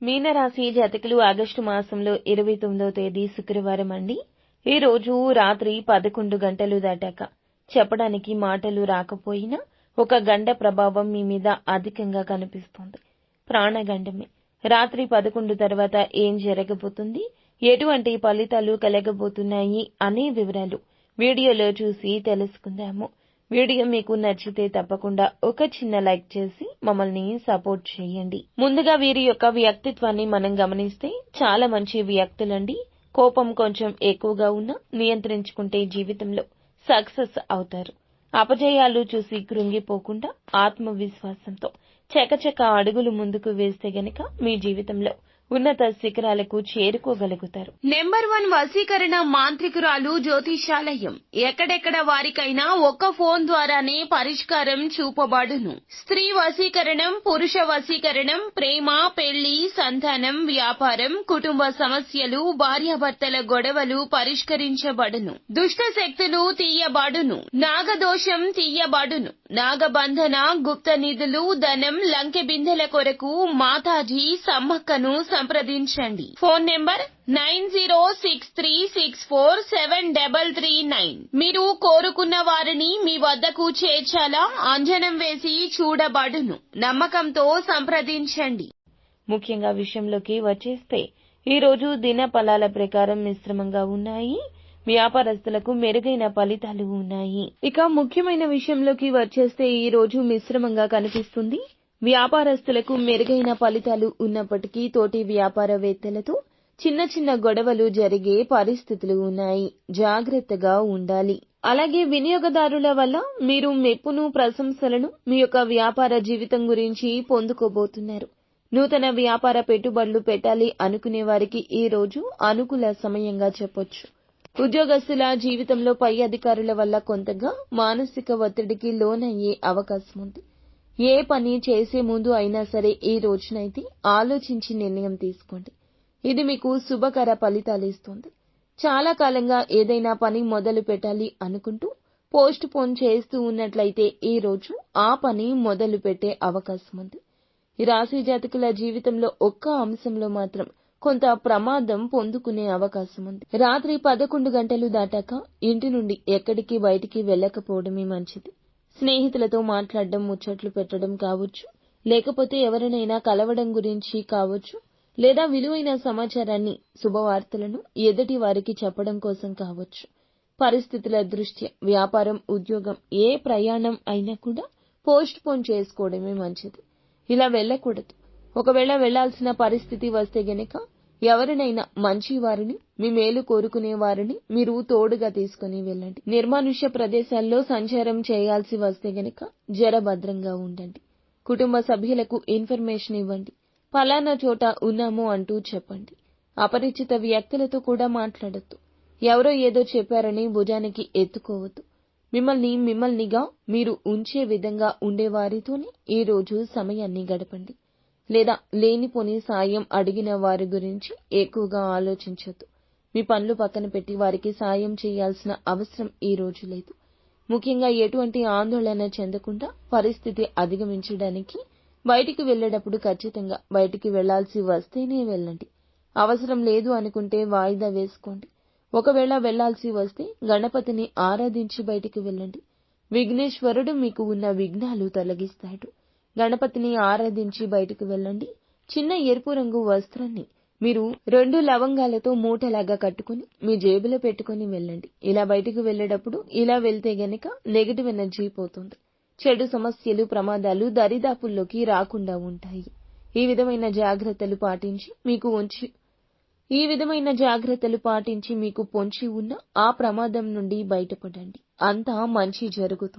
మీనరాశి జాతకులు ఆగస్టు మాసంలో 29వ తేదీ శుక్రవారం అండి. ఈ రోజు రాత్రి 11 గంటలు దాటాక చెప్పడానికి మాటలు రాకపోయినా ఒక గండ ప్రభావం మీ మీద అధికంగా కనిపిస్తుంది. ప్రాణగండమే. రాత్రి 11 తర్వాత ఏం జరగబోతుంది, ఎటువంటి ఫలితాలు కలగబోతున్నాయి అనే వివరాలు వీడియోలో చూసి తెలుసుకుందాము. వీడియో మీకు నచ్చితే తప్పకుండా ఒక చిన్న లైక్ చేసి మమ్మల్ని సపోర్ట్ చేయండి. ముందుగా వీరి యొక్క వ్యక్తిత్వాన్ని మనం గమనిస్తే చాలా మంచి వ్యక్తులండి. కోపం కొంచెం ఎక్కువగా ఉన్నా నియంత్రించుకుంటే జీవితంలో సక్సెస్ అవుతారు. అపజయాలు చూసి కృంగిపోకుండా ఆత్మవిశ్వాసంతో చకచక అడుగులు ముందుకు వేస్తే గనక మీ జీవితంలో ఉన్నత శిఖరాలకు చేరుకోగలుగుతారు. నెంబర్ 1 వశీకరణ మాంత్రికురాలు జ్యోతిషాలయం. ఎక్కడెక్కడ వారికైనా ఒక్క ఫోన్ ద్వారానే పరిష్కారం చూపబడును. స్త్రీ వశీకరణం, పురుష వశీకరణం, ప్రేమ, పెళ్లి, సంతానం, వ్యాపారం, కుటుంబ సమస్యలు, భార్యాభర్తల గొడవలు పరిష్కరించబడును. దుష్ట శక్తులు తీయబడును. నాగదోషం తీయబడును. నాగబంధన, గుప్త నిధులు, ధనం, లంకె బిందెల కొరకు మాతాజీ సమ్మక్కను సంప్రదించండి. Phone number 9063647339. మీరు కోరుకున్న వారిని మీ వద్దకు చేర్చాలా? అంజనం వేసి చూడబడును. నమ్మకంతో సంప్రదించండి. ముఖ్యంగా విషయంలోకి వచ్చేస్తే ఈ రోజు దిన ఫలాల ప్రకారం మిశ్రమంగా ఉన్నాయి. వ్యాపారస్తులకు మెరుగైన ఫలితాలు ఉన్నాయి. ఇక ముఖ్యమైన విషయంలోకి వచ్చేస్తే ఈ రోజు మిశ్రమంగా కనిపిస్తుంది. వ్యాపారస్తులకు మెరుగైన ఫలితాలు ఉన్నప్పటికీ తోటి వ్యాపారవేత్తలతో చిన్న చిన్న గొడవలు జరిగే పరిస్థితులు ఉన్నాయి. జాగ్రత్తగా ఉండాలి. అలాగే వినియోగదారుల వల్ల మీరు మెప్పును, ప్రశంసలను మీ యొక్క వ్యాపార జీవితం గురించి పొందుకోబోతున్నారు. నూతన వ్యాపార పెట్టుబడులు పెట్టాలి అనుకునే వారికి ఈ రోజు అనుకూల సమయంగా చెప్పొచ్చు. ఉద్యోగస్తుల జీవితంలో పై అధికారుల వల్ల కొంతగా మానసిక ఒత్తిడికి లోనయ్యే అవకాశం ఉంది. ఏ పని చేసే ముందు అయినా సరే ఈ రోజునైతే ఆలోచించి నిర్ణయం తీసుకోండి. ఇది మీకు శుభకర ఫలితాలు ఇస్తుంది. చాలా కాలంగా ఏదైనా పని మొదలు పెట్టాలి అనుకుంటూ పోస్ట్ పోన్ చేస్తూ ఉన్నట్లయితే ఈ రోజు ఆ పని మొదలు పెట్టే అవకాశం ఉంది. ఈ రాశి జాతకుల జీవితంలో ఒక్క అంశంలో మాత్రం కొంత ప్రమాదం పొందుకునే అవకాశం ఉంది. రాత్రి 11 గంటలు దాటాక ఇంటి నుండి ఎక్కడికి బయటికి వెళ్ళకపోవడమే మంచిది. స్నేహితులతో మాట్లాడడం, ముచ్చట్లు పెట్టడం కావచ్చు, లేకపోతే ఎవరినైనా కలవడం గురించి కావచ్చు, లేదా విలువైన సమాచారాన్ని, శుభవార్తలను ఎదుటి వారికి చెప్పడం కోసం కావచ్చు. పరిస్థితుల దృష్ట్యా వ్యాపారం, ఉద్యోగం, ఏ ప్రయాణం అయినా కూడా పోస్ట్ పోన్ చేసుకోవడమే మంచిది. ఇలా వెళ్ళకూడదు. ఒకవేళ వెళ్లాల్సిన పరిస్థితి వస్తే గనక ఎవరినైనా మంచి వారిని, మీ మేలు కోరుకునే వారిని మీరు తోడుగా తీసుకుని వెళ్ళండి. నిర్మానుష్య ప్రదేశాల్లో సంచారం చేయాల్సి వస్తే గనక జరభద్రంగా ఉండండి. కుటుంబ సభ్యులకు ఇన్ఫర్మేషన్ ఇవ్వండి. ఫలానా చోట ఉన్నాము అంటూ చెప్పండి. అపరిచిత వ్యక్తులతో కూడా మాట్లాడొద్దు. ఎవరో ఏదో చెప్పారని భుజానికి ఎత్తుకోవద్దు. మిమ్మల్నిగా మీరు ఉంచే విధంగా ఉండేవారితోనే ఈ రోజు సమయాన్ని గడపండి. లేదా లేనిపోని సాయం అడిగిన వారి గురించి ఎక్కువగా ఆలోచించొద్దు. మీ పనులు పక్కన పెట్టి వారికి సాయం చేయాల్సిన అవసరం ఈ రోజు లేదు. ముఖ్యంగా ఎటువంటి ఆందోళన చెందకుండా పరిస్థితి అధిగమించడానికి బయటికి వెళ్లేటప్పుడు ఖచ్చితంగా బయటికి వెళ్లాల్సి వస్తేనే వెళ్ళండి. అవసరం లేదు అనుకుంటే వాయిదా వేసుకోండి. ఒకవేళ వెళ్లాల్సి వస్తే గణపతిని ఆరాధించి బయటికి వెళ్ళండి. విఘ్నేశ్వరుడు మీకు ఉన్న విఘ్నాలు తొలగిస్తాడు. గణపతిని ఆరాధించి బయటకు వెళ్ళండి. చిన్న ఎరుపు రంగు వస్త్రాన్ని మీరు 2 లవంగాలతో మూటలాగా కట్టుకుని మీ జేబులో పెట్టుకుని వెళ్ళండి. ఇలా బయటకు వెళ్లేటప్పుడు ఇలా వెళ్తే గనక నెగటివ్ ఎనర్జీ పోతుంది. చెడు సమస్యలు, ప్రమాదాలు దరిదాపుల్లోకి రాకుండా ఉంటాయి. ఈ విధమైన జాగ్రత్తలు పాటించి మీకు పొంచి ఉన్న ఆ ప్రమాదం నుండి బయటపడండి. అంతా మంచి జరుగుతుంది.